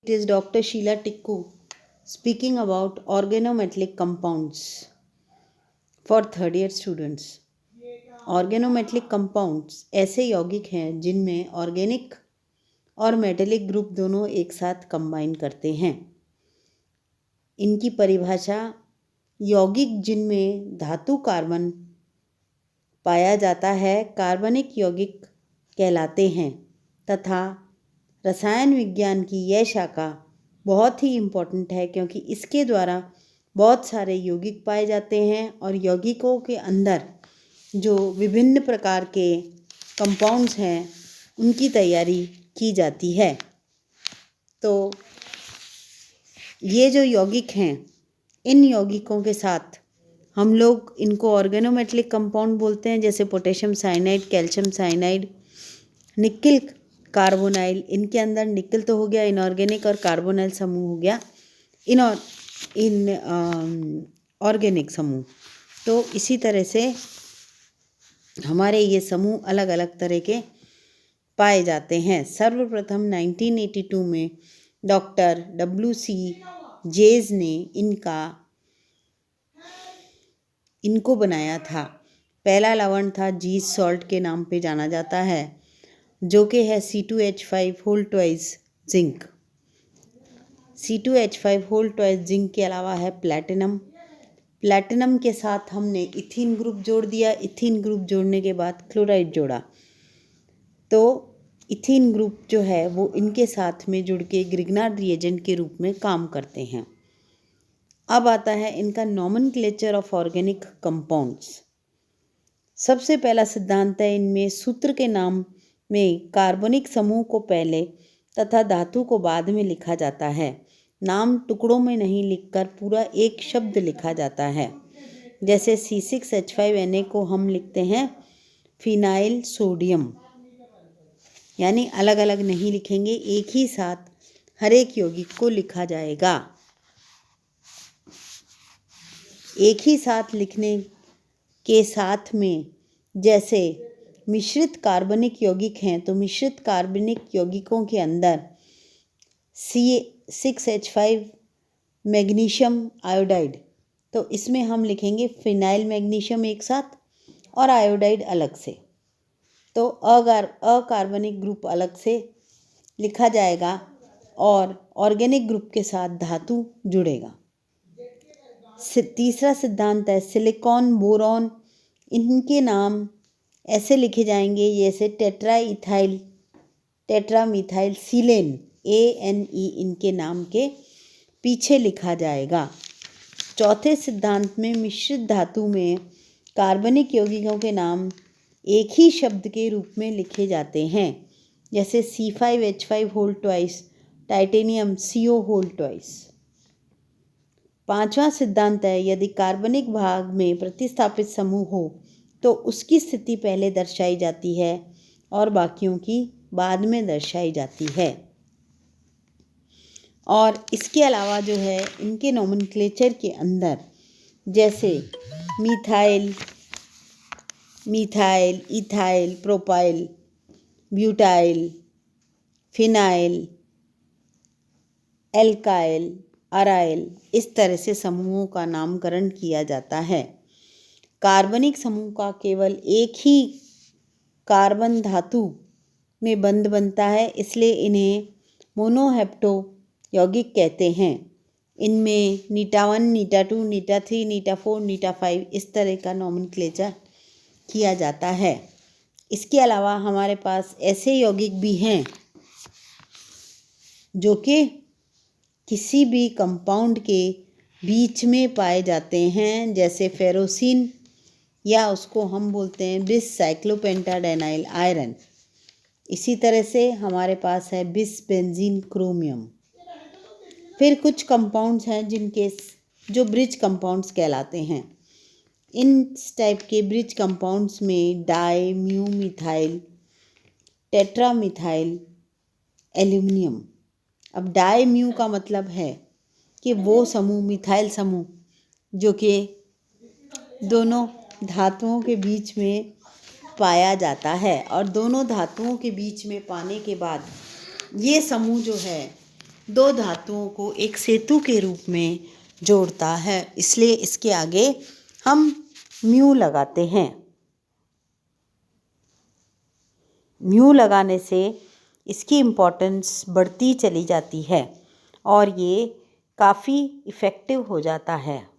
It is Dr. Sheila Tikku speaking about organometallic compounds for third year students. Organometallic compounds ऐसे यौगिक हैं जिनमें organic और metallic group दोनों एक साथ कंबाइन करते हैं। इनकी परिभाषा यौगिक जिनमें धातु कार्बन पाया जाता है कार्बनिक यौगिक कहलाते हैं तथा रसायन विज्ञान की यह शाखा बहुत ही इम्पोर्टेंट है क्योंकि इसके द्वारा बहुत सारे यौगिक पाए जाते हैं और यौगिकों के अंदर जो विभिन्न प्रकार के कंपाउंड्स हैं उनकी तैयारी की जाती है। तो ये जो यौगिक हैं इन यौगिकों के साथ हम लोग इनको ऑर्गेनोमेटलिक कंपाउंड बोलते हैं, जैसे potassium cyanide, calcium cyanide, nickel carbonyl. इनके अंदर निकिल तो हो गया इनऑर्गेनिक और कार्बोनाइल समूह हो गया ऑर्गेनिक समूह। तो इसी तरह से हमारे ये समूह अलग अलग तरह के पाए जाते हैं। सर्वप्रथम 1982 में डॉक्टर WC जेज ने इनको बनाया था। पहला लवण था जीज सॉल्ट के नाम पे जाना जाता है, जो कि है C2H5 whole twice zinc. C2H5 whole twice zinc के अलावा है प्लैटिनम। प्लैटिनम के साथ हमने इथीन ग्रुप जोड़ दिया। इथीन ग्रुप जोड़ने के बाद क्लोराइड जोड़ा तो इथीन ग्रुप जो है वो इनके साथ में जुड़ के ग्रिग्नार्ड रिएजेंट के रूप में काम करते हैं। अब आता है इनका नॉमेनक्लेचर ऑफ ऑर्गेनिक कंपाउंड्स। सबसे पहला सिद्धांत है इनमें सूत्र के नाम में कार्बनिक समूह को पहले तथा धातु को बाद में लिखा जाता है। नाम टुकड़ों में नहीं लिखकर पूरा एक शब्द लिखा जाता है। जैसे C6H5Na को हम लिखते हैं फिनाइल सोडियम, यानी अलग अलग नहीं लिखेंगे, एक ही साथ हर एक यौगिक को लिखा जाएगा। एक ही साथ लिखने के साथ में जैसे मिश्रित कार्बनिक यौगिक हैं तो मिश्रित कार्बनिक यौगिकों के अंदर C6H5 मैग्नीशियम आयोडाइड, तो इसमें हम लिखेंगे फिनाइल मैग्नीशियम एक साथ और आयोडाइड अलग से। तो अकार्बनिक ग्रुप अलग से लिखा जाएगा और ऑर्गेनिक ग्रुप के साथ धातु जुड़ेगा। तीसरा सिद्धांत है सिलिकॉन, बोरॉन। इनके नाम ऐसे लिखे जाएंगे जैसे टेट्रामिथाइल सीलेन, ANE इनके नाम के पीछे लिखा जाएगा। चौथे सिद्धांत में मिश्रित धातु में कार्बनिक यौगिकों के नाम एक ही शब्द के रूप में लिखे जाते हैं, जैसे C5H5 whole twice, titanium CO whole twice. पांचवा सिद्धांत है यदि कार्बनिक भाग में प्रतिस्थापित समूह हो तो उसकी स्थिति पहले दर्शाई जाती है और बाकियों की बाद में दर्शाई जाती है। और इसके अलावा जो है इनके नोमेनक्लेचर के अंदर जैसे methyl, ethyl, propyl, butyl, phenyl, alkyl, aryl, इस तरह से समूहों का नामकरण किया जाता है। कार्बनिक समूह का केवल एक ही कार्बन धातु में बंध बनता है, इसलिए इन्हें मोनोहेप्टो यौगिक कहते हैं। इनमें नीटा 1, नीटा 2, नीटा 3, नीटा 4, नीटा 5 इस तरह का नोमेनक्लेचर किया जाता है। इसके अलावा हमारे पास ऐसे यौगिक भी हैं जो कि किसी भी कंपाउंड के बीच में पाए जाते हैं, जैसे फेरोसिन या उसको हम बोलते हैं बिस साइक्लोपेंटाडेनाइल आयरन। इसी तरह से हमारे पास है बिस बेंजीन क्रोमियम। फिर कुछ कंपाउंड्स हैं जो ब्रिज कंपाउंड्स कहलाते हैं। इन टाइप के ब्रिज कंपाउंड्स में di mu methyl, tetramethyl, aluminium. अब डाई म्यू का मतलब है कि वो समूह मिथाइल समूह जो कि दोनों धातुओं के बीच में पाया जाता है और दोनों धातुओं के बीच में पाने के बाद ये समूह जो है दो धातुओं को एक सेतु के रूप में जोड़ता है, इसलिए इसके आगे हम म्यू लगाते हैं। म्यू लगाने से इसकी इम्पोर्टेंस बढ़ती चली जाती है और ये काफ़ी इफ़ेक्टिव हो जाता है।